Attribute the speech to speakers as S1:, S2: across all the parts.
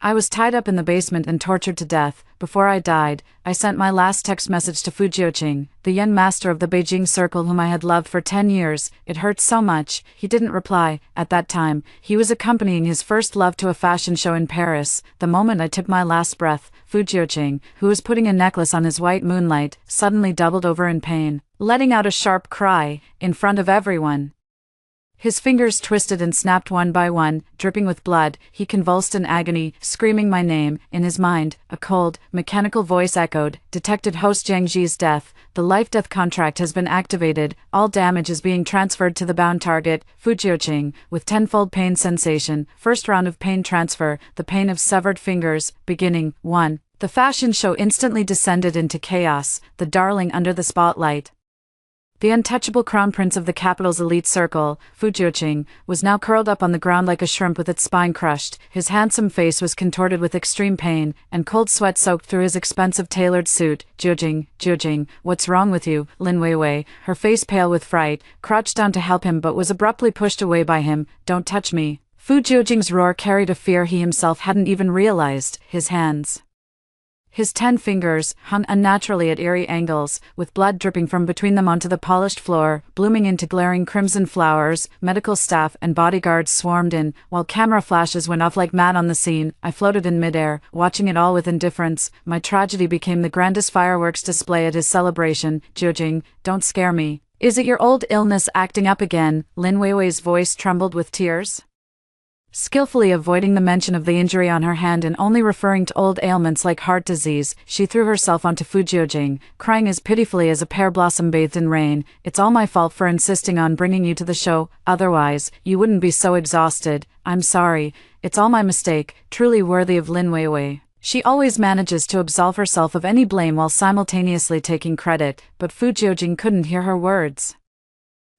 S1: I was tied up in the basement and tortured to death. Before I died, I sent my last text message to Fu Jiuqing, the young master of the Beijing Circle whom I had loved for 10 years. It hurt so much. He didn't reply. At that time, he was accompanying his first love to a fashion show in Paris. The moment I took my last breath, Fu Jiuqing, who was putting a necklace on his white moonlight, suddenly doubled over in pain, letting out a sharp cry, in front of everyone. His fingers twisted and snapped one by one, dripping with blood. He convulsed in agony, screaming my name. In his mind, a cold, mechanical voice echoed, "Detected host Jiangji's death. The life-death contract has been activated. All damage is being transferred to the bound target, Fu Jiuqing, with tenfold pain sensation. First round of pain transfer, the pain of severed fingers, beginning, 1. The fashion show instantly descended into chaos, the darling under the spotlight. The untouchable crown prince of the capital's elite circle, Fu Jiuqing, was now curled up on the ground like a shrimp with its spine crushed. His handsome face was contorted with extreme pain, and cold sweat soaked through his expensive tailored suit. Jiuqing, what's wrong with you? Lin Weiwei, her face pale with fright, crouched down to help him but was abruptly pushed away by him. Don't touch me. Fu Jiuqing's roar carried a fear he himself hadn't even realized. His 10 fingers hung unnaturally at eerie angles, with blood dripping from between them onto the polished floor, blooming into glaring crimson flowers. Medical staff and bodyguards swarmed in, while camera flashes went off like mad on the scene. I floated in midair, watching it all with indifference. My tragedy became the grandest fireworks display at his celebration. Jiuqing, don't scare me. Is it your old illness acting up again? Lin Weiwei's voice trembled with tears. Skillfully avoiding the mention of the injury on her hand and only referring to old ailments like heart disease, she threw herself onto Fu Jiuqing, crying as pitifully as a pear blossom bathed in rain. It's all my fault for insisting on bringing you to the show, otherwise, you wouldn't be so exhausted. I'm sorry. It's all my mistake, truly worthy of Lin Weiwei. She always manages to absolve herself of any blame while simultaneously taking credit, but Fu Jiuqing couldn't hear her words.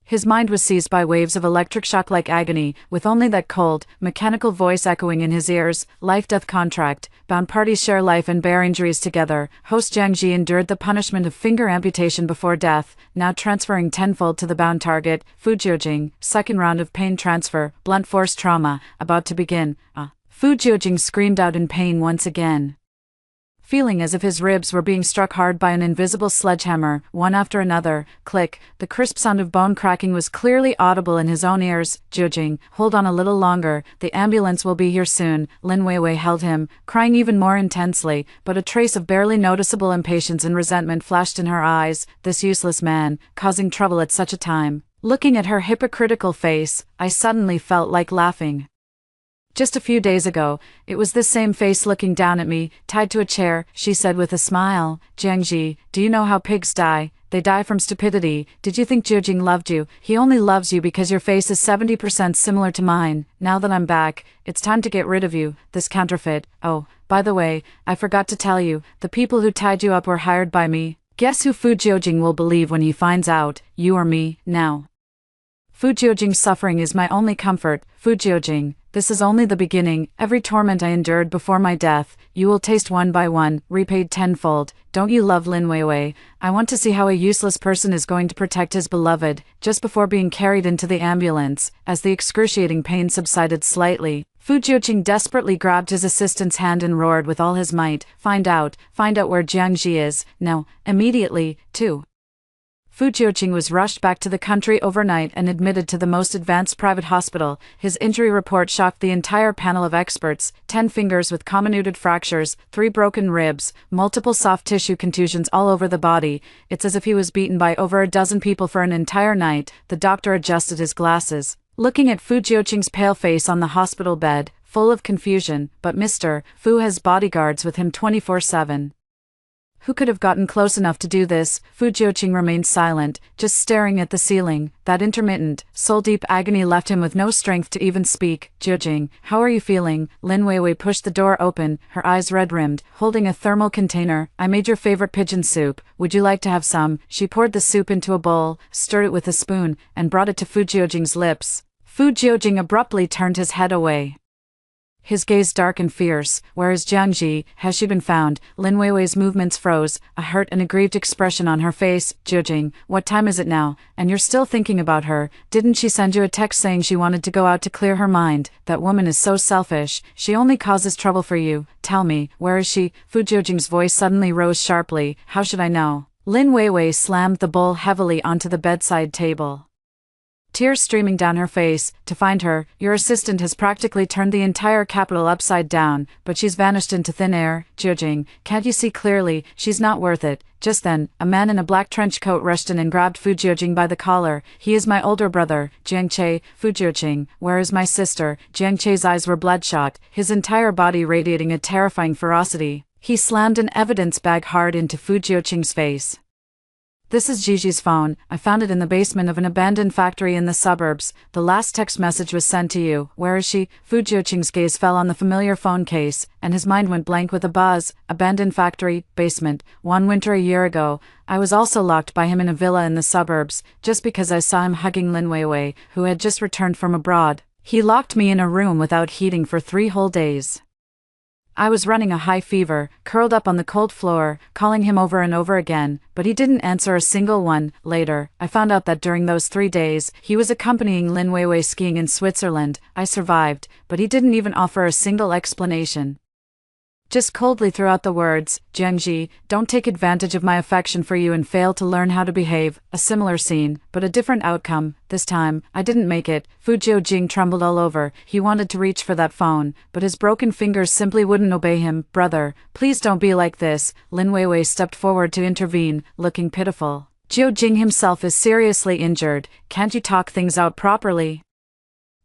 S1: His mind was seized by waves of electric shock-like agony, with only that cold, mechanical voice echoing in his ears. Life-death contract. Bound parties share life and bear injuries together. Host Jiangji endured the punishment of finger amputation before death, now transferring tenfold to the bound target. Fu Jiuqing, second round of pain transfer, blunt force trauma, about to begin. Fu Jiuqing screamed out in pain once again, feeling as if his ribs were being struck hard by an invisible sledgehammer, one after another. Click, the crisp sound of bone cracking was clearly audible in his own ears. Jiuqing, hold on a little longer, the ambulance will be here soon. Lin Weiwei held him, crying even more intensely, but a trace of barely noticeable impatience and resentment flashed in her eyes. This useless man, causing trouble at such a time. Looking at her hypocritical face, I suddenly felt like laughing. Just a few days ago, it was this same face looking down at me, tied to a chair. She said with a smile, Jiangji, do you know how pigs die? They die from stupidity. Did you think Jiuqing loved you? He only loves you because your face is 70% similar to mine. Now that I'm back, it's time to get rid of you, this counterfeit. Oh, by the way, I forgot to tell you, the people who tied you up were hired by me. Guess who Fu Jiuqing will believe when he finds out, you or me, now. Fu Jiuqing's suffering is my only comfort. Fu Jiuqing, this is only the beginning. Every torment I endured before my death, you will taste one by one, repaid tenfold. Don't you love Lin Weiwei? I want to see how a useless person is going to protect his beloved. Just before being carried into the ambulance, as the excruciating pain subsided slightly, Fu Jiuqing desperately grabbed his assistant's hand and roared with all his might, Find out where Jiangji is, now, immediately, too. Fu Jiuqing was rushed back to the country overnight and admitted to the most advanced private hospital. His injury report shocked the entire panel of experts: 10 fingers with comminuted fractures, 3 broken ribs, multiple soft tissue contusions all over the body. It's as if he was beaten by over a dozen people for an entire night. The doctor adjusted his glasses, looking at Fu Jiuqing's pale face on the hospital bed, full of confusion. But Mr. Fu has bodyguards with him 24/7. Who could have gotten close enough to do this? Fu Jiuqing remained silent, just staring at the ceiling. That intermittent, soul-deep agony left him with no strength to even speak. Jiuqing, how are you feeling? Lin Weiwei pushed the door open, her eyes red-rimmed, holding a thermal container. I made your favorite pigeon soup. Would you like to have some? She poured the soup into a bowl, stirred it with a spoon, and brought it to Fu Jiuqing's lips. Fu Jiuqing abruptly turned his head away. His gaze dark and fierce. Where is Jiang Ji? Has she been found? Lin Weiwei's movements froze, a hurt and aggrieved expression on her face. Jiujing, what time is it now? And you're still thinking about her? Didn't she send you a text saying she wanted to go out to clear her mind? That woman is so selfish. She only causes trouble for you. Tell me, where is she? Fu Jiujing's voice suddenly rose sharply. How should I know? Lin Weiwei slammed the bowl heavily onto the bedside table, tears streaming down her face. To find her, your assistant has practically turned the entire capital upside down, but she's vanished into thin air. Jiujing, can't you see clearly? She's not worth it. Just then, a man in a black trench coat rushed in and grabbed Fu Jiujing by the collar. He is my older brother, Jiang Che. Fu Jiujing, where is my sister? Jiang Che's eyes were bloodshot, his entire body radiating a terrifying ferocity. He slammed an evidence bag hard into Fu Jiujing's face. This is Gigi's phone. I found it in the basement of an abandoned factory in the suburbs. The last text message was sent to you. Where is she? Fu Jiuqing's gaze fell on the familiar phone case, and his mind went blank with a buzz. Abandoned factory, basement. One winter a year ago, I was also locked by him in a villa in the suburbs, just because I saw him hugging Lin Weiwei, who had just returned from abroad. He locked me in a room without heating for 3 whole days. I was running a high fever, curled up on the cold floor, calling him over and over again, but he didn't answer a single one. Later, I found out that during those 3 days, he was accompanying Lin Weiwei skiing in Switzerland. I survived, but he didn't even offer a single explanation. Just coldly threw out the words, Jiang Ji, don't take advantage of my affection for you and fail to learn how to behave. A similar scene, but a different outcome. This time, I didn't make it. Fu Jiujing trembled all over. He wanted to reach for that phone, but his broken fingers simply wouldn't obey him. Brother, please don't be like this. Lin Weiwei stepped forward to intervene, looking pitiful. Jiujing himself is seriously injured. Can't you talk things out properly?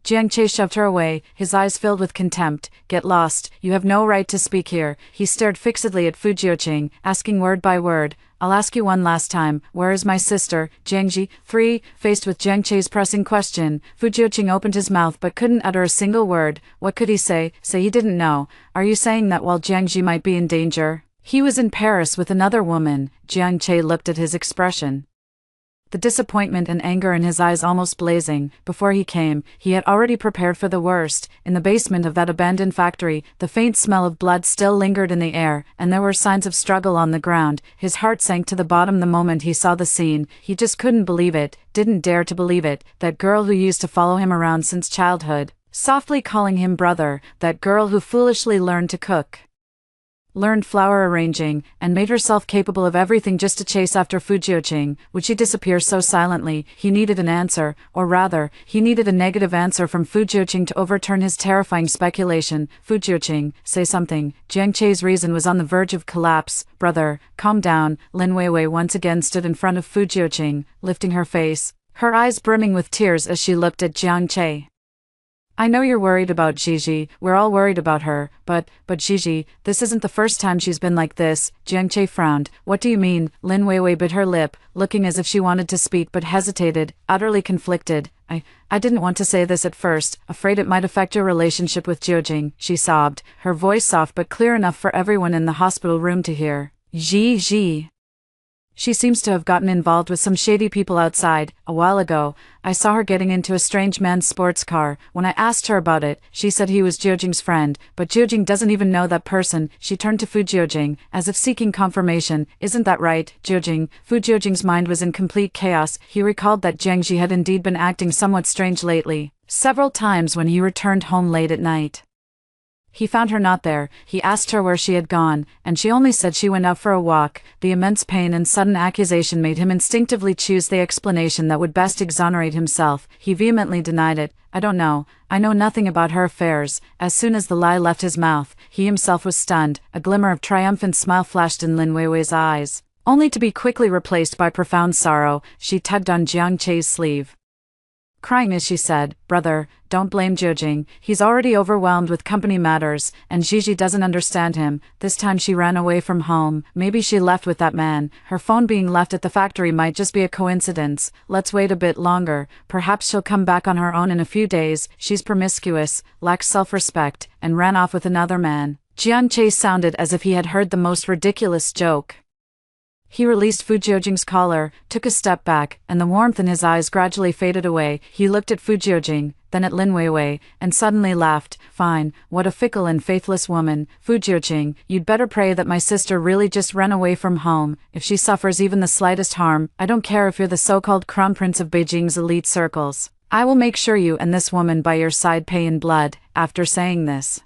S1: Jiang Che shoved her away, his eyes filled with contempt. Get lost, you have no right to speak here. He stared fixedly at Fu Jiuqing, asking word by word, I'll ask you one last time, where is my sister, Jiang Ji? 3. Faced with Jiang Che's pressing question, Fu Jiuqing opened his mouth but couldn't utter a single word. What could he say? Say he didn't know. Are you saying that while Jiang Ji might be in danger, he was in Paris with another woman? Jiang Che looked at his expression, the disappointment and anger in his eyes almost blazing. Before he came, he had already prepared for the worst. In the basement of that abandoned factory, the faint smell of blood still lingered in the air, and there were signs of struggle on the ground. His heart sank to the bottom the moment he saw the scene. He just couldn't believe it, didn't dare to believe it. That girl who used to follow him around since childhood, softly calling him brother, that girl who foolishly learned to cook, learned flower arranging, and made herself capable of everything just to chase after Fu Jiuqing. Would she disappear so silently? He needed an answer, or rather, he needed a negative answer from Fu Jiuqing to overturn his terrifying speculation. Fu Jiuqing, say something. Jiang Che's reason was on the verge of collapse. Brother, calm down. Lin Weiwei once again stood in front of Fu Jiuqing, lifting her face, her eyes brimming with tears as she looked at Jiang Che. I know you're worried about Gigi, we're all worried about her, but Gigi, this isn't the first time she's been like this. Jiang Che frowned. What do you mean? Lin Weiwei bit her lip, looking as if she wanted to speak but hesitated, utterly conflicted. I didn't want to say this at first, afraid it might affect your relationship with Jiujing, she sobbed, her voice soft but clear enough for everyone in the hospital room to hear. Gigi. She seems to have gotten involved with some shady people outside. A while ago, I saw her getting into a strange man's sports car. When I asked her about it, she said he was Jiujing's friend, but Jiujing doesn't even know that person. She turned to Fu Jiujing, as if seeking confirmation. Isn't that right, Jiujing? Fu Jiujing's mind was in complete chaos. He recalled that Jiang Ji had indeed been acting somewhat strange lately. Several times when he returned home late at night, he found her not there. He asked her where she had gone, and she only said she went out for a walk. The immense pain and sudden accusation made him instinctively choose the explanation that would best exonerate himself. He vehemently denied it. I don't know. I know nothing about her affairs. As soon as the lie left his mouth, he himself was stunned. A glimmer of triumphant smile flashed in Lin Weiwei's eyes, only to be quickly replaced by profound sorrow. She tugged on Jiang Che's sleeve, crying as she said, Brother, don't blame Jiujing. He's already overwhelmed with company matters, and Gigi doesn't understand him. This time she ran away from home. Maybe she left with that man. Her phone being left at the factory might just be a coincidence. Let's wait a bit longer. Perhaps she'll come back on her own in a few days. She's promiscuous, lacks self-respect, and ran off with another man. Jiang Che sounded as if he had heard the most ridiculous joke He released Fu Jiujing's collar, took a step back, and the warmth in his eyes gradually faded away. He looked at Fu Jiujing, then at Lin Weiwei, and suddenly laughed. Fine, what a fickle and faithless woman. Fu Jiujing, you'd better pray that my sister really just ran away from home. If she suffers even the slightest harm, I don't care if you're the so-called crown prince of Beijing's elite circles. I will make sure you and this woman by your side pay in blood. After saying this,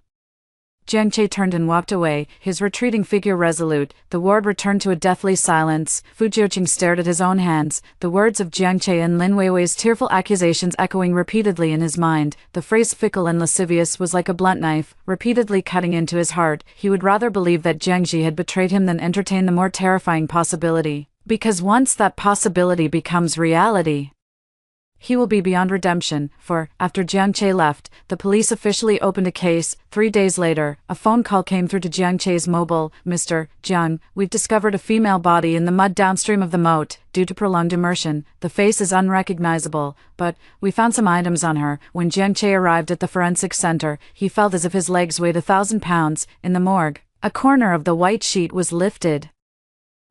S1: Jiang Che turned and walked away, his retreating figure resolute. The ward returned to a deathly silence. Fu Jiujing stared at his own hands, the words of Jiang Che and Lin Weiwei's tearful accusations echoing repeatedly in his mind. The phrase fickle and lascivious was like a blunt knife, repeatedly cutting into his heart. He would rather believe that Jiang Ji had betrayed him than entertain the more terrifying possibility. Because once that possibility becomes reality, he will be beyond redemption, for, after Jiang Che left, the police officially opened a case. 3 days later, a phone call came through to Jiang Che's mobile. Mr. Jiang, we've discovered a female body in the mud downstream of the moat. Due to prolonged immersion, the face is unrecognizable, but we found some items on her. When Jiang Che arrived at the forensic center, he felt as if his legs weighed 1,000 pounds. In the morgue, a corner of the white sheet was lifted.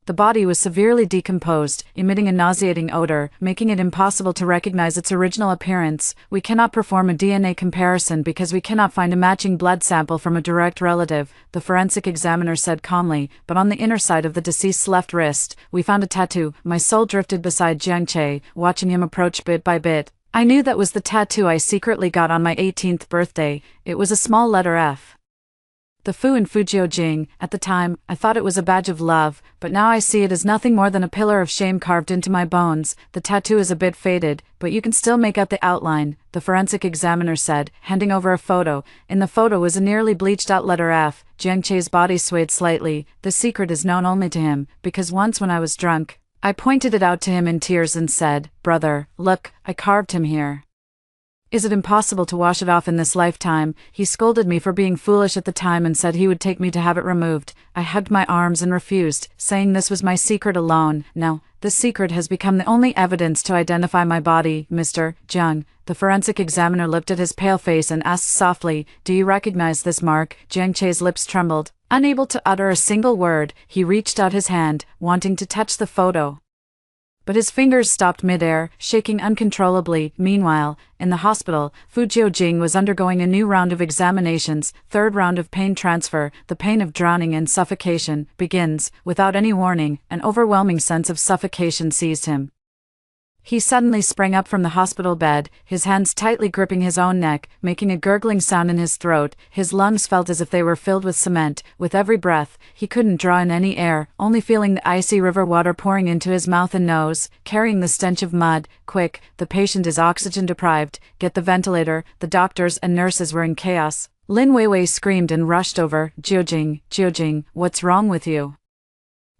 S1: The body was severely decomposed, emitting a nauseating odor, making it impossible to recognize its original appearance. We cannot perform a DNA comparison because we cannot find a matching blood sample from a direct relative, the forensic examiner said calmly, but on the inner side of the deceased's left wrist, we found a tattoo. My soul drifted beside Jiang Che, watching him approach bit by bit. I knew that was the tattoo I secretly got on my 18th birthday. It was a small letter F. The Fu in Fu Jiujing. At the time, I thought it was a badge of love, but now I see it as nothing more than a pillar of shame carved into my bones. The tattoo is a bit faded, but you can still make out the outline, the forensic examiner said, handing over a photo. In the photo was a nearly bleached out letter F. Jiang Che's body swayed slightly. The secret is known only to him, because once when I was drunk, I pointed it out to him in tears and said, "Brother, look, I carved him here. Is it impossible to wash it off in this lifetime?" He scolded me for being foolish at the time and said he would take me to have it removed. I hugged my arms and refused, saying this was my secret alone. Now, this secret has become the only evidence to identify my body. Mr. Jiang, the forensic examiner looked at his pale face and asked softly, "Do you recognize this mark?" Jiang Che's lips trembled. Unable to utter a single word, he reached out his hand, wanting to touch the photo, but his fingers stopped midair, shaking uncontrollably. Meanwhile, in the hospital, Fu Jiujing was undergoing a new round of examinations. Third round of pain transfer. The pain of drowning and suffocation begins. Without any warning, an overwhelming sense of suffocation seized him. He suddenly sprang up from the hospital bed, his hands tightly gripping his own neck, making a gurgling sound in his throat. His lungs felt as if they were filled with cement. With every breath, he couldn't draw in any air, only feeling the icy river water pouring into his mouth and nose, carrying the stench of mud. "Quick, the patient is oxygen deprived. Get the ventilator." The doctors and nurses were in chaos. Lin Weiwei screamed and rushed over. Jiujing, what's wrong with you?"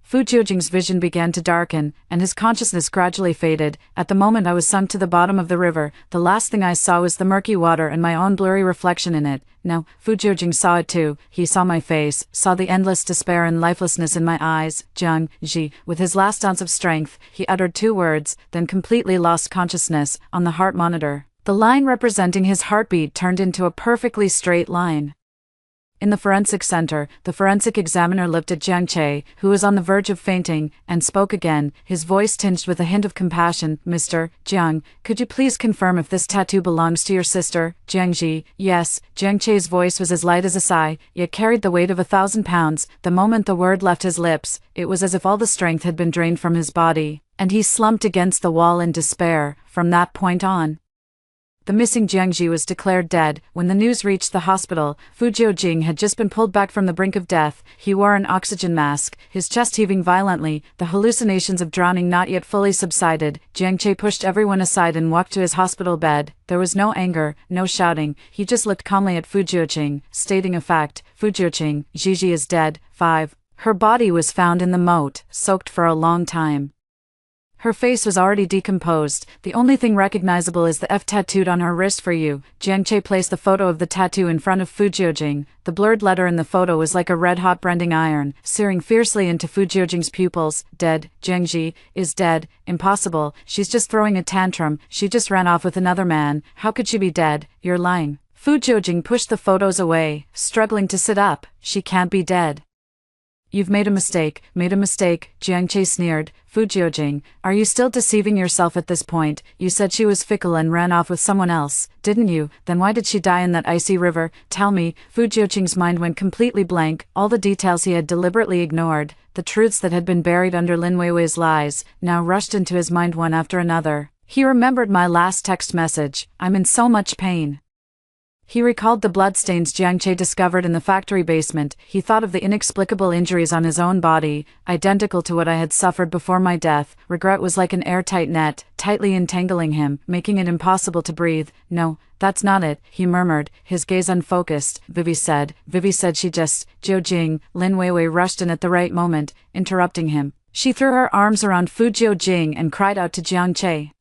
S1: Fu Jiujing's vision began to darken, and his consciousness gradually faded. At the moment I was sunk to the bottom of the river, the last thing I saw was the murky water and my own blurry reflection in it. Now, Fu Jiujing saw it too. He saw my face, saw the endless despair and lifelessness in my eyes. "Jiang Ji." With his last ounce of strength, he uttered 2 words, then completely lost consciousness. On the heart monitor, the line representing his heartbeat turned into a perfectly straight line. In the forensic center, the forensic examiner looked at Jiang Che, who was on the verge of fainting, and spoke again, his voice tinged with a hint of compassion. "Mr. Jiang, could you please confirm if this tattoo belongs to your sister, Jiang Ji?" "Yes." Jiang Che's voice was as light as a sigh, yet carried the weight of 1,000 pounds. The moment the word left his lips, it was as if all the strength had been drained from his body, and he slumped against the wall in despair. From that point on, the missing Jiang Ji was declared dead. When the news reached the hospital, Fu Jiujing had just been pulled back from the brink of death. He wore an oxygen mask, his chest heaving violently, the hallucinations of drowning not yet fully subsided. Jiang Che pushed everyone aside and walked to his hospital bed. There was no anger, no shouting. He just looked calmly at Fu Jiujing, stating a fact. "Fu Jiujing, Gigi is dead." 5. Her body was found in the moat, soaked for a long time. Her face was already decomposed. The only thing recognizable is the F tattooed on her wrist for you. Jiang Che placed the photo of the tattoo in front of Fu Jiujing. The blurred letter in the photo was like a red-hot branding iron, searing fiercely into Fu Jiujing's pupils. "Dead. Jiang Ji is dead. Impossible. She's just throwing a tantrum. She just ran off with another man. How could she be dead? You're lying." Fu Jiujing pushed the photos away, struggling to sit up. "She can't be dead. You've made a mistake, Jiang Che sneered. Fu Jiujing, are you still deceiving yourself at this point? You said she was fickle and ran off with someone else, didn't you? Then why did she die in that icy river? Tell me. Fu Jiujing's mind went completely blank, all the details he had deliberately ignored, the truths that had been buried under Lin Weiwei's lies, now rushed into his mind one after another. He remembered my last text message, I'm in so much pain. He recalled the bloodstains Jiang Che discovered in the factory basement. He thought of the inexplicable injuries on his own body, identical to what I had suffered before my death. Regret was like an airtight net, tightly entangling him, making it impossible to breathe. No, that's not it, he murmured, his gaze unfocused. Vivi said she just, Jiujing. Lin Weiwei rushed in at the right moment, interrupting him. She threw her arms around Fu Jiujing and cried out to Jiang Che.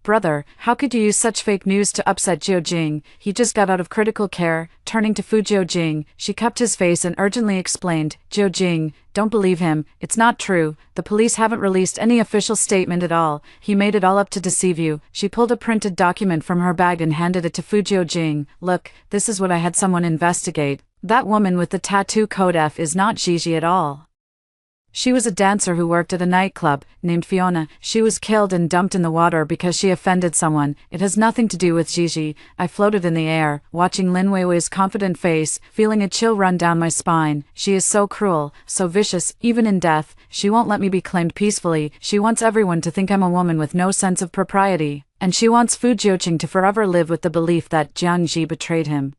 S1: Brother, how could you use such fake news to upset Jiujing? He just got out of critical care. Turning to Fu Jiujing, she cupped his face and urgently explained, Jiujing, don't believe him, it's not true, the police haven't released any official statement at all, he made it all up to deceive you. She pulled a printed document from her bag and handed it to Fu Jiujing. Look, this is what I had someone investigate. That woman with the tattoo code F is not Gigi at all. She was a dancer who worked at a nightclub, named Fiona. She was killed and dumped in the water because she offended someone. It has nothing to do with Gigi. I floated in the air, watching Lin Weiwei's confident face, feeling a chill run down my spine. She is so cruel, so vicious, even in death. She won't let me be claimed peacefully. She wants everyone to think I'm a woman with no sense of propriety. And she wants Fu Jiuqing to forever live with the belief that Jiang Ji betrayed him.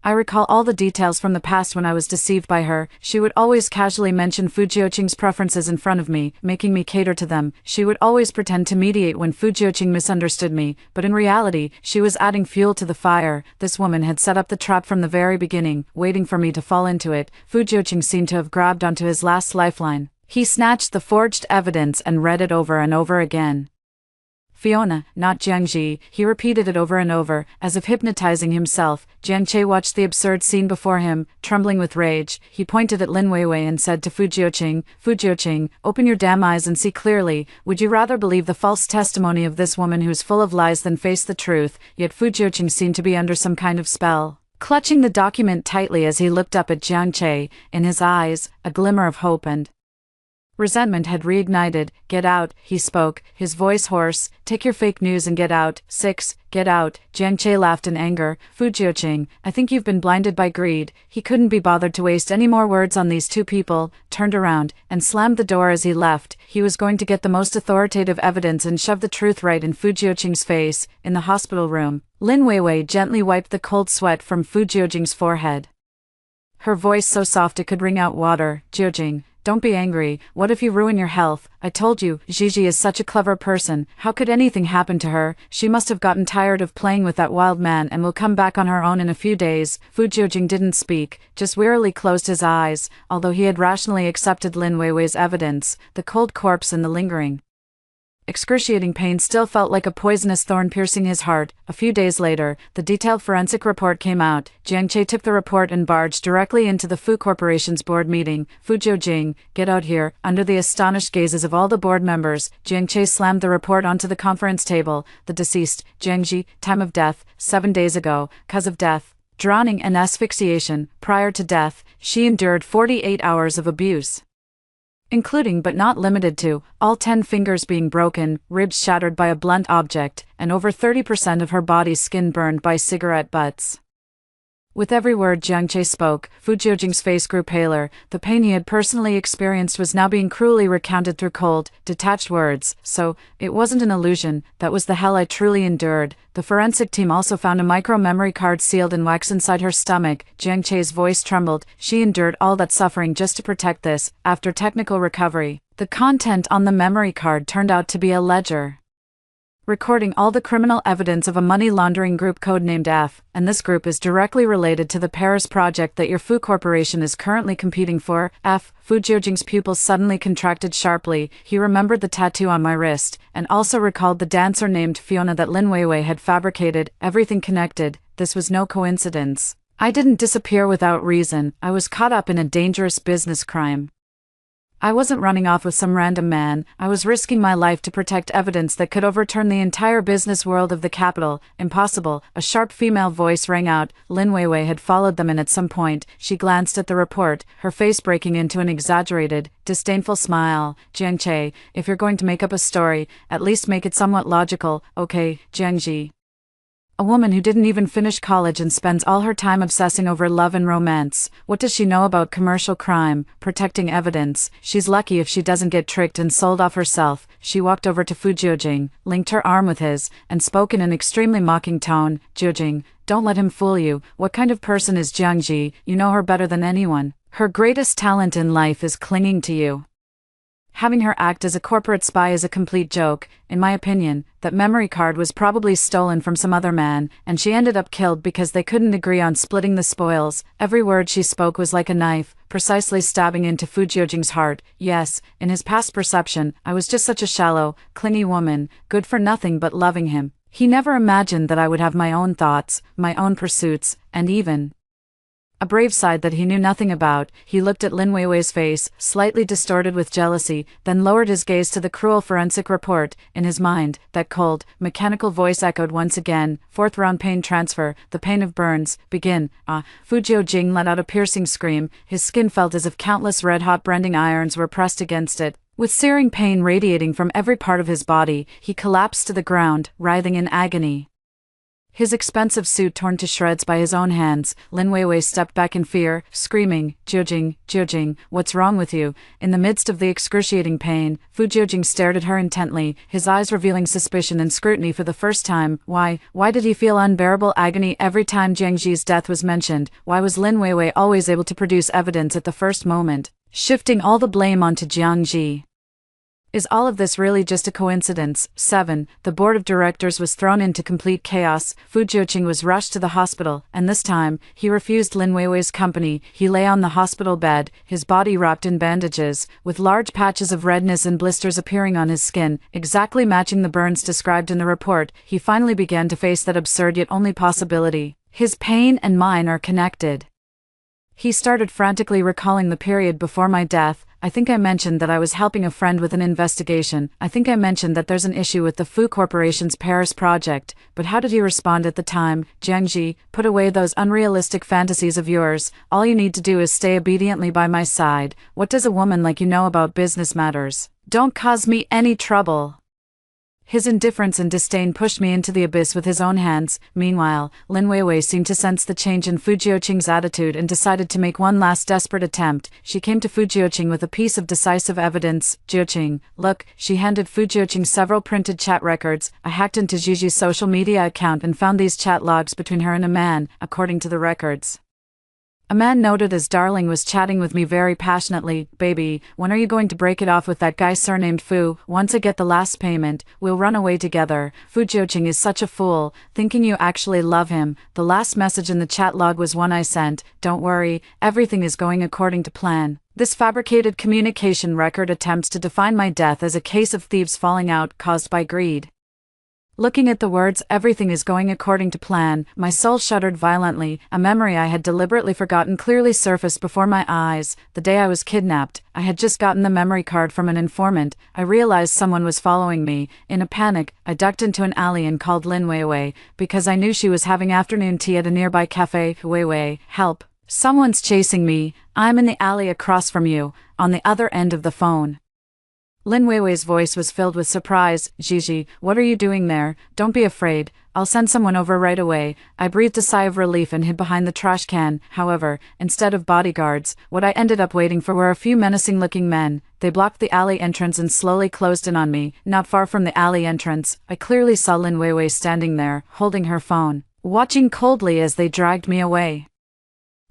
S1: I recall all the details from the past when I was deceived by her. She would always casually mention Fu Jiuqing's preferences in front of me, making me cater to them. She would always pretend to mediate when Fu Jiuqing misunderstood me, but in reality, she was adding fuel to the fire. This woman had set up the trap from the very beginning, waiting for me to fall into it. Fu Jiuqing seemed to have grabbed onto his last lifeline. He snatched the forged evidence and read it over and over again. Fiona, not Jiang Ji, he repeated it over and over, as if hypnotizing himself. Jiang Che watched the absurd scene before him, trembling with rage. He pointed at Lin Weiwei and said to Fu Jiuqing, open your damn eyes and see clearly. Would you rather believe the false testimony of this woman who's full of lies than face the truth? Yet Fu Jiuqing seemed to be under some kind of spell. Clutching the document tightly as he looked up at Jiang Che, in his eyes, a glimmer of hope and resentment had reignited. Get out, he spoke, his voice hoarse. Take your fake news and get out. 6. Get out. Jiang Che laughed in anger. Fu Jiuqing, I think you've been blinded by greed. He couldn't be bothered to waste any more words on these two people, turned around, and slammed the door as he left. He was going to get the most authoritative evidence and shove the truth right in Fu Jiuqing's face. In the hospital room, Lin Weiwei gently wiped the cold sweat from Fu Jiuqing's forehead. Her voice so soft it could wring out water. Jiuqing, don't be angry. What if you ruin your health? I told you, Gigi is such a clever person. How could anything happen to her? She must have gotten tired of playing with that wild man and will come back on her own in a few days. Fu Jiuqing didn't speak, just wearily closed his eyes. Although he had rationally accepted Lin Weiwei's evidence, the cold corpse and the lingering excruciating pain still felt like a poisonous thorn piercing his heart. A few days later, the detailed forensic report came out. Jiang Che took the report and barged directly into the Fu Corporation's board meeting. Fu Jiujing, get out here. Under the astonished gazes of all the board members, Jiang Che slammed the report onto the conference table. The deceased, Jiang Ji, time of death, 7 days ago, cause of death, drowning and asphyxiation. Prior to death, she endured 48 hours of abuse, including but not limited to, all 10 fingers being broken, ribs shattered by a blunt object, and over 30% of her body's skin burned by cigarette butts. With every word Jiang Che spoke, Fu Jiujing's face grew paler. The pain he had personally experienced was now being cruelly recounted through cold, detached words. So, it wasn't an illusion, that was the hell I truly endured. The forensic team also found a micro-memory card sealed in wax inside her stomach. Jiang Che's voice trembled. She endured all that suffering just to protect this. After technical recovery, the content on the memory card turned out to be a ledger recording all the criminal evidence of a money laundering group codenamed F, and this group is directly related to the Paris project that your Fu Corporation is currently competing for. F. Fu Jiujing's pupils suddenly contracted sharply. He remembered the tattoo on my wrist, and also recalled the dancer named Fiona that Lin Weiwei had fabricated. Everything connected. This was no coincidence. I didn't disappear without reason. I was caught up in a dangerous business crime. I wasn't running off with some random man, I was risking my life to protect evidence that could overturn the entire business world of the capital. Impossible, a sharp female voice rang out. Lin Weiwei had followed them in at some point. She glanced at the report, her face breaking into an exaggerated, disdainful smile. Jiang Che, if you're going to make up a story, at least make it somewhat logical, okay, Jiang Ji. A woman who didn't even finish college and spends all her time obsessing over love and romance. What does she know about commercial crime, protecting evidence? She's lucky if she doesn't get tricked and sold off herself. She walked over to Fu Jiujing, linked her arm with his, and spoke in an extremely mocking tone. Jiujing, don't let him fool you. What kind of person is Jiang Ji? You know her better than anyone. Her greatest talent in life is clinging to you. Having her act as a corporate spy is a complete joke. In my opinion, that memory card was probably stolen from some other man, and she ended up killed because they couldn't agree on splitting the spoils. Every word she spoke was like a knife, precisely stabbing into Fu Jiujing's heart. Yes, in his past perception, I was just such a shallow, clingy woman, good for nothing but loving him. He never imagined that I would have my own thoughts, my own pursuits, and even a brave side that he knew nothing about. He looked at Lin Weiwei's face, slightly distorted with jealousy, then lowered his gaze to the cruel forensic report. In his mind, that cold, mechanical voice echoed once again. Fourth round pain transfer, the pain of burns, begin. Fu Jiujing let out a piercing scream. His skin felt as if countless red-hot branding irons were pressed against it. With searing pain radiating from every part of his body, he collapsed to the ground, writhing in agony. His expensive suit torn to shreds by his own hands, Lin Weiwei stepped back in fear, screaming, Jiujing, Jiujing, what's wrong with you? In the midst of the excruciating pain, Fu Jiujing stared at her intently, his eyes revealing suspicion and scrutiny for the first time. Why did he feel unbearable agony every time Jiang Ji's death was mentioned? Why was Lin Weiwei always able to produce evidence at the first moment, shifting all the blame onto Jiang Ji? Is all of this really just a coincidence? 7. The board of directors was thrown into complete chaos. Fu Jiuqing was rushed to the hospital, and this time, he refused Lin Weiwei's company. He lay on the hospital bed, his body wrapped in bandages, with large patches of redness and blisters appearing on his skin, exactly matching the burns described in the report. He finally began to face that absurd yet only possibility. His pain and mine are connected. He started frantically recalling the period before my death. I think I mentioned that I was helping a friend with an investigation. I think I mentioned that there's an issue with the Fu Corporation's Paris project. But how did he respond at the time? Jiang Ji, put away those unrealistic fantasies of yours. All you need to do is stay obediently by my side. What does a woman like you know about business matters? Don't cause me any trouble. His indifference and disdain pushed me into the abyss with his own hands. Meanwhile, Lin Weiwei seemed to sense the change in Fu Jiuqing's attitude and decided to make one last desperate attempt. She came to Fu Jiuqing with a piece of decisive evidence. Jiuqing, look, she handed Fu Jiuqing several printed chat records. I hacked into Gigi's social media account and found these chat logs between her and a man, according to the records. A man noted as Darling was chatting with me very passionately. Baby, when are you going to break it off with that guy surnamed Fu? Once I get the last payment, we'll run away together. Fu Jiuqing is such a fool, thinking you actually love him. The last message in the chat log was one I sent. Don't worry, everything is going according to plan. This fabricated communication record attempts to define my death as a case of thieves falling out caused by greed. Looking at the words, everything is going according to plan, my soul shuddered violently. A memory I had deliberately forgotten clearly surfaced before my eyes. The day I was kidnapped, I had just gotten the memory card from an informant. I realized someone was following me. In a panic, I ducked into an alley and called Lin Weiwei, because I knew she was having afternoon tea at a nearby cafe. Weiwei, help. Someone's chasing me. I'm in the alley across from you, on the other end of the phone. Lin Weiwei's voice was filled with surprise. Gigi, what are you doing there? Don't be afraid. I'll send someone over right away. I breathed a sigh of relief and hid behind the trash can. However, instead of bodyguards, what I ended up waiting for were a few menacing-looking men. They blocked the alley entrance and slowly closed in on me. Not far from the alley entrance, I clearly saw Lin Weiwei standing there, holding her phone, watching coldly as they dragged me away.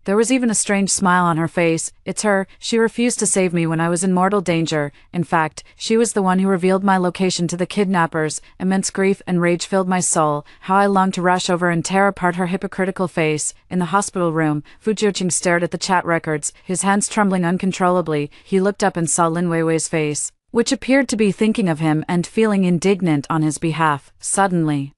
S1: There was even a strange smile on her face. It's her. She refused to save me when I was in mortal danger. In fact, she was the one who revealed my location to the kidnappers. Immense grief and rage filled my soul. How I longed to rush over and tear apart her hypocritical face. In the hospital room, Fu Jiuqing stared at the chat records, his hands trembling uncontrollably. He looked up and saw Lin Weiwei's face, which appeared to be thinking of him and feeling indignant on his behalf. Suddenly,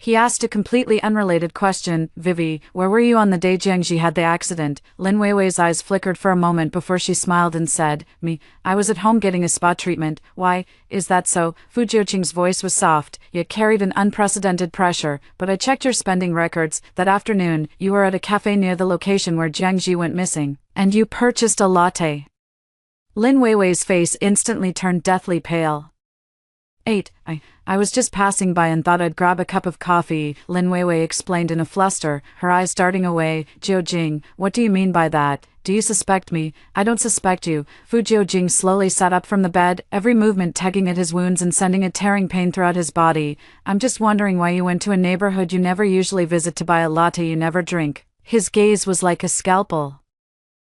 S1: He asked a completely unrelated question. Vivi, where were you on the day Jiangji had the accident? Lin Weiwei's eyes flickered for a moment before she smiled and said, Me, I was at home getting a spa treatment. Why, is that so? Fu Jiuqing's voice was soft, yet carried an unprecedented pressure. But I checked your spending records. That afternoon, you were at a cafe near the location where Jiangji went missing. And you purchased a latte. Lin Weiwei's face instantly turned deathly pale. 8. I was just passing by and thought I'd grab a cup of coffee, Lin Weiwei explained in a fluster, her eyes darting away. Jiujing, what do you mean by that? Do you suspect me? I don't suspect you. Fu Jiujing slowly sat up from the bed, every movement tugging at his wounds and sending a tearing pain throughout his body. I'm just wondering why you went to a neighborhood you never usually visit to buy a latte you never drink. His gaze was like a scalpel,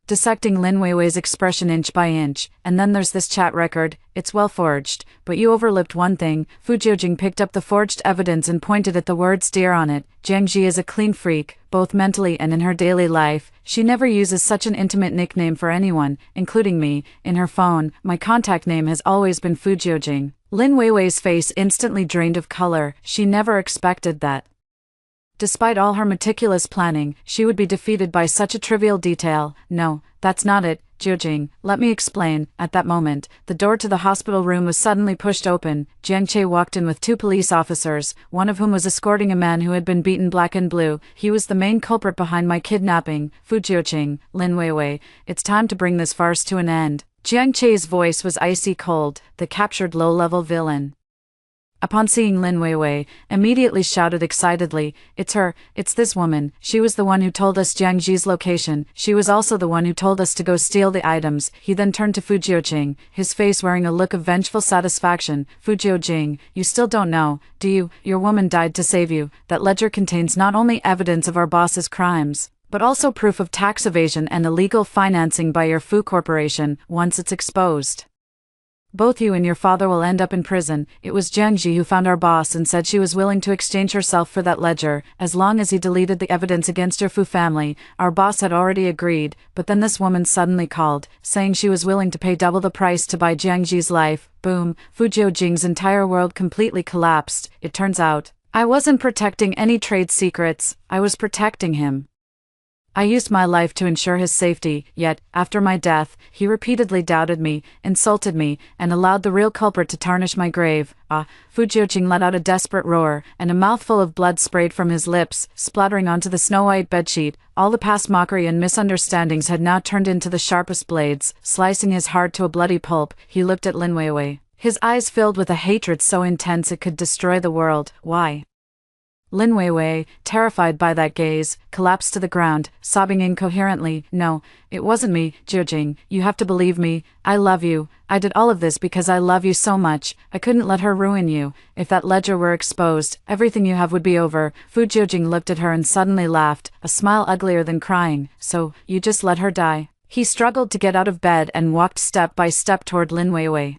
S1: dissecting Lin Weiwei's expression inch by inch. And then there's this chat record, it's well forged, but you overlooked one thing. Fu Jiujing picked up the forged evidence and pointed at the words dear on it. Jiangji is a clean freak, both mentally and in her daily life. She never uses such an intimate nickname for anyone, including me. In her phone, my contact name has always been Fu Jiujing. Lin Weiwei's face instantly drained of color. She never expected that, despite all her meticulous planning, she would be defeated by such a trivial detail. No, that's not it, Jiujing, let me explain. At that moment, the door to the hospital room was suddenly pushed open. Jiang Che walked in with 2 police officers, one of whom was escorting a man who had been beaten black and blue. He was the main culprit behind my kidnapping. Fu Jiuqing, Lin Weiwei, it's time to bring this farce to an end. Jiang Che's voice was icy cold, the captured low-level villain, upon seeing Lin Weiwei, immediately shouted excitedly, it's her, it's this woman. She was the one who told us Jiangji's location. She was also the one who told us to go steal the items. He then turned to Fu Jiuqing, his face wearing a look of vengeful satisfaction. Fu Jiuqing, you still don't know, do you? Your woman died to save you. That ledger contains not only evidence of our boss's crimes, but also proof of tax evasion and illegal financing by your Fu Corporation. Once it's exposed, both you and your father will end up in prison. It was Jiangji who found our boss and said she was willing to exchange herself for that ledger, as long as he deleted the evidence against your Fu family. Our boss had already agreed, but then this woman suddenly called, saying she was willing to pay double the price to buy Jiangji's life. Boom, Fu Jiujing's entire world completely collapsed. It turns out, I wasn't protecting any trade secrets, I was protecting him. I used my life to ensure his safety, yet, after my death, he repeatedly doubted me, insulted me, and allowed the real culprit to tarnish my grave. Fu Jiuqing let out a desperate roar, and a mouthful of blood sprayed from his lips, splattering onto the snow-white bedsheet. All the past mockery and misunderstandings had now turned into the sharpest blades, slicing his heart to a bloody pulp. He looked at Lin Weiwei, his eyes filled with a hatred so intense it could destroy the world. Why? Lin Weiwei, terrified by that gaze, collapsed to the ground, sobbing incoherently. No, it wasn't me, Jiujing, you have to believe me. I love you. I did all of this because I love you so much. I couldn't let her ruin you. If that ledger were exposed, everything you have would be over. Fu Jiujing looked at her and suddenly laughed, a smile uglier than crying. So, you just let her die? He struggled to get out of bed and walked step by step toward Lin Weiwei,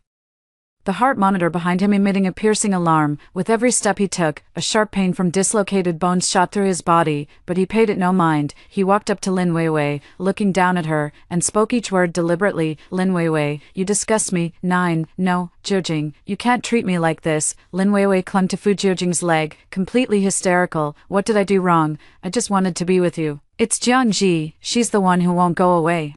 S1: the heart monitor behind him emitting a piercing alarm. With every step he took, a sharp pain from dislocated bones shot through his body, but he paid it no mind. He walked up to Lin Weiwei, looking down at her, and spoke each word deliberately. Lin Weiwei, you disgust me. 9. No, Jiujing, you can't treat me like this. Lin Weiwei clung to Fu Jiujing's leg, completely hysterical. What did I do wrong? I just wanted to be with you. It's Jiangji, she's the one who won't go away.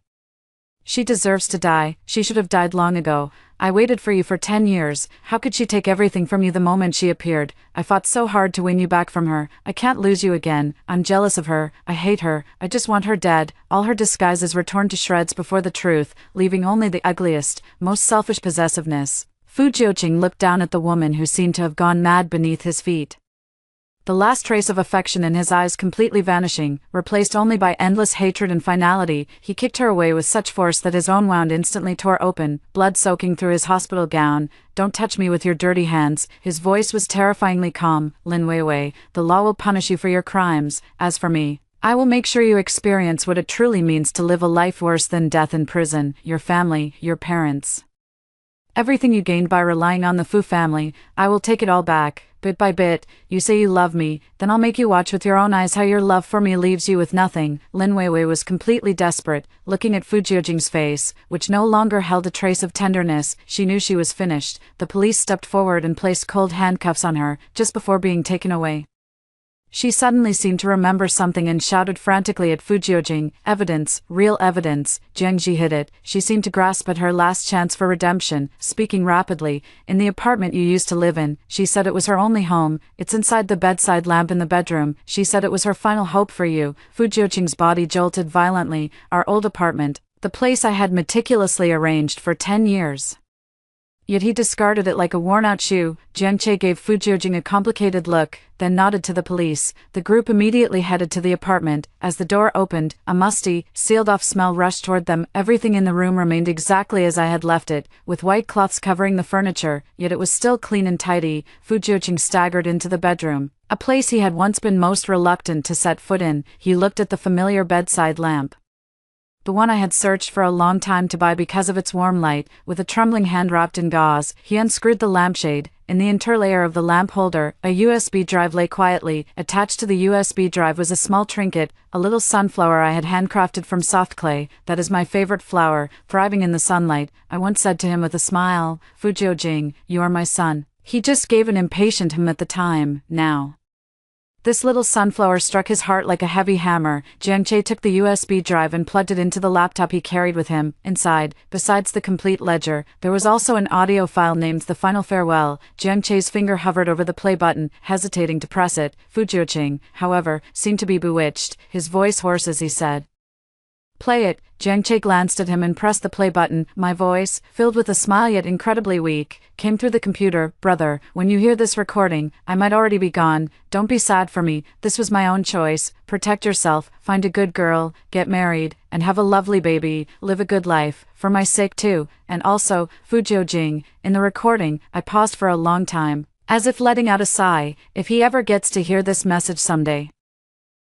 S1: She deserves to die. She should have died long ago. I waited for you for 10 years. How could she take everything from you the moment she appeared? I fought so hard to win you back from her. I can't lose you again. I'm jealous of her. I hate her. I just want her dead. All her disguises were torn to shreds before the truth, leaving only the ugliest, most selfish possessiveness. Fu Jiuqing looked down at the woman who seemed to have gone mad beneath his feet, the last trace of affection in his eyes completely vanishing, replaced only by endless hatred and finality. He kicked her away with such force that his own wound instantly tore open, blood soaking through his hospital gown. Don't touch me with your dirty hands. His voice was terrifyingly calm. Lin Weiwei, the law will punish you for your crimes. As for me, I will make sure you experience what it truly means to live a life worse than death in prison. Your family, your parents, everything you gained by relying on the Fu family, I will take it all back. Bit by bit. You say you love me, then I'll make you watch with your own eyes how your love for me leaves you with nothing. Lin Weiwei was completely desperate, looking at Fu Jiujing's face, which no longer held a trace of tenderness. She knew she was finished. The police stepped forward and placed cold handcuffs on her, just before being taken away. She suddenly seemed to remember something and shouted frantically at Fujiojing, "Evidence, real evidence." Jiang Ji hid it. She seemed to grasp at her last chance for redemption, speaking rapidly. "In the apartment you used to live in," she said. "It was her only home. It's inside the bedside lamp in the bedroom." She said it was her final hope for you. Fujiojing's body jolted violently. "Our old apartment. The place I had meticulously arranged for 10 years. Yet he discarded it like a worn-out shoe." Jiang Che gave Fujiojing a complicated look, then nodded to the police. The group immediately headed to the apartment. As the door opened, a musty, sealed-off smell rushed toward them. Everything in the room remained exactly as I had left it, with white cloths covering the furniture, yet it was still clean and tidy. Fujiojing staggered into the bedroom, a place he had once been most reluctant to set foot in. He looked at the familiar bedside lamp, the one I had searched for a long time to buy because of its warm light. With a trembling hand wrapped in gauze, he unscrewed the lampshade. In the interlayer of the lamp holder, a USB drive lay quietly. Attached to the USB drive was a small trinket, a little sunflower I had handcrafted from soft clay. "That is my favorite flower, thriving in the sunlight," I once said to him with a smile. "Fujiojing, you are my son." He just gave an impatient him at the time. Now this little sunflower struck his heart like a heavy hammer. Jiang Che took the USB drive and plugged it into the laptop he carried with him. Inside, besides the complete ledger, there was also an audio file named The Final Farewell. Jiang Che's finger hovered over the play button, hesitating to press it. Fujiojing, however, seemed to be bewitched, his voice hoarse as he said, "Play it." Jiang Che glanced at him and pressed the play button. My voice, filled with a smile yet incredibly weak, came through the computer. "Brother, when you hear this recording, I might already be gone. Don't be sad for me. This was my own choice. Protect yourself, find a good girl, get married, and have a lovely baby. Live a good life, for my sake too. And also, Fujiojing." In the recording, I paused for a long time, as if letting out a sigh. "If he ever gets to hear this message someday,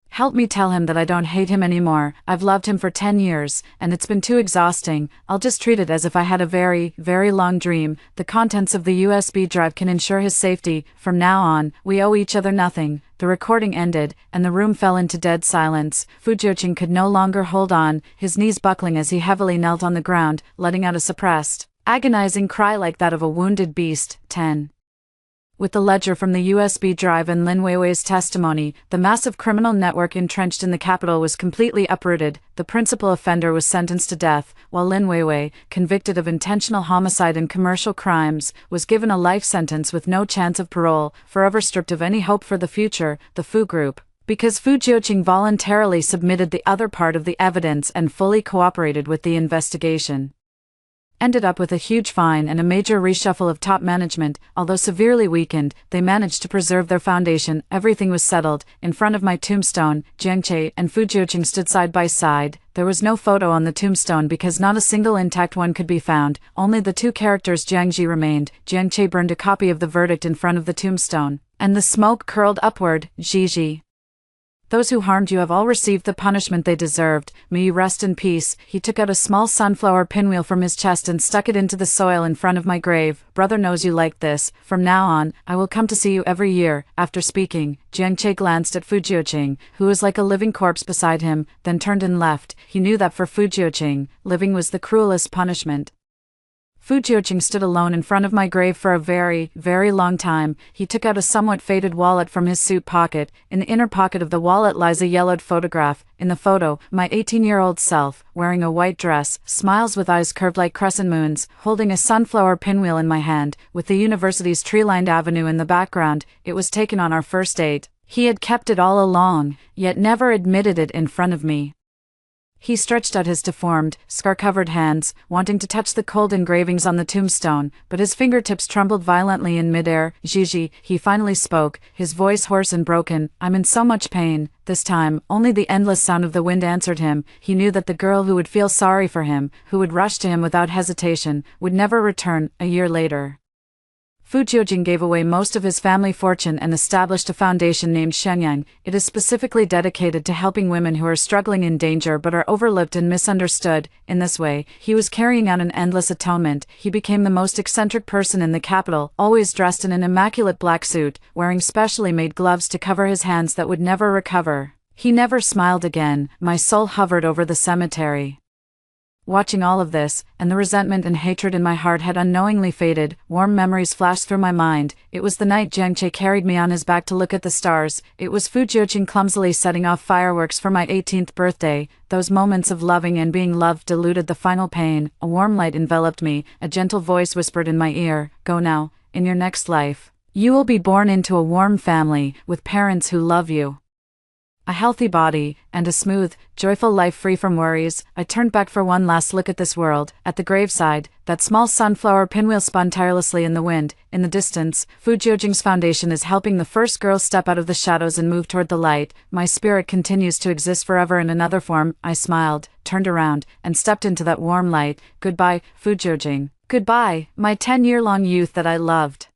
S1: help me tell him that I don't hate him anymore. I've loved him for 10 years, and it's been too exhausting. I'll just treat it as if I had a very, very long dream. The contents of the USB drive can ensure his safety. From now on, we owe each other nothing." The recording ended, and the room fell into dead silence. Fujiojing could no longer hold on, his knees buckling as he heavily knelt on the ground, letting out a suppressed, agonizing cry like that of a wounded beast. 10. With the ledger from the USB drive and Lin Weiwei's testimony, the massive criminal network entrenched in the capital was completely uprooted. The principal offender was sentenced to death, while Lin Weiwei, convicted of intentional homicide and commercial crimes, was given a life sentence with no chance of parole, forever stripped of any hope for the future. The Fu Group, because Fujiojing voluntarily submitted the other part of the evidence and fully cooperated with the investigation, ended up with a huge fine and a major reshuffle of top management. Although severely weakened, they managed to preserve their foundation. Everything was settled. In front of my tombstone, Jiang Che and Fujiojing stood side by side. There was no photo on the tombstone because not a single intact one could be found. Only the two characters Jiang Ji remained. Jiang Che burned a copy of the verdict in front of the tombstone, and the smoke curled upward. Ji. Those who harmed you have all received the punishment they deserved. May you rest in peace. He took out a small sunflower pinwheel from his chest and stuck it into the soil in front of my grave. Brother knows you like this. From now on, I will come to see you every year. After speaking, Jiang Che glanced at Fujiojing, who was like a living corpse beside him, then turned and left. He knew that for Fujiojing, living was the cruelest punishment. Fujiojing stood alone in front of my grave for a very, very long time. He took out a somewhat faded wallet from his suit pocket. In the inner pocket of the wallet lies a yellowed photograph. In the photo, my 18-year-old self, wearing a white dress, smiles with eyes curved like crescent moons, holding a sunflower pinwheel in my hand, with the university's tree-lined avenue in the background. It was taken on our first date. He had kept it all along, yet never admitted it in front of me. He stretched out his deformed, scar-covered hands, wanting to touch the cold engravings on the tombstone, but his fingertips trembled violently in midair. "Gigi," he finally spoke, his voice hoarse and broken, "I'm in so much pain." This time, only the endless sound of the wind answered him. He knew that the girl who would feel sorry for him, who would rush to him without hesitation, would never return. A year later, Fujiojing gave away most of his family fortune and established a foundation named Shenyang. It is specifically dedicated to helping women who are struggling in danger but are overlooked and misunderstood. In this way, he was carrying out an endless atonement. He became the most eccentric person in the capital, always dressed in an immaculate black suit, wearing specially made gloves to cover his hands that would never recover. He never smiled again. My soul hovered over the cemetery. watching all of this, and the resentment and hatred in my heart had unknowingly faded. Warm memories flashed through my mind. It was the night Jiang Che carried me on his back to look at the stars. It was Fu Jiuqing clumsily setting off fireworks for my 18th birthday. Those moments of loving and being loved diluted the final pain. A warm light enveloped me. A gentle voice whispered in my ear, "Go now. In your next life, you will be born into a warm family, with parents who love you. A healthy body, and a smooth, joyful life free from worries." I turned back for one last look at this world. At the graveside, that small sunflower pinwheel spun tirelessly in the wind. In the distance, Fu Jiuqing's foundation is helping the first girl step out of the shadows and move toward the light. My spirit continues to exist forever in another form. I smiled, turned around, and stepped into that warm light. Goodbye, Fu Jiuqing. Goodbye, my 10-year-long youth that I loved.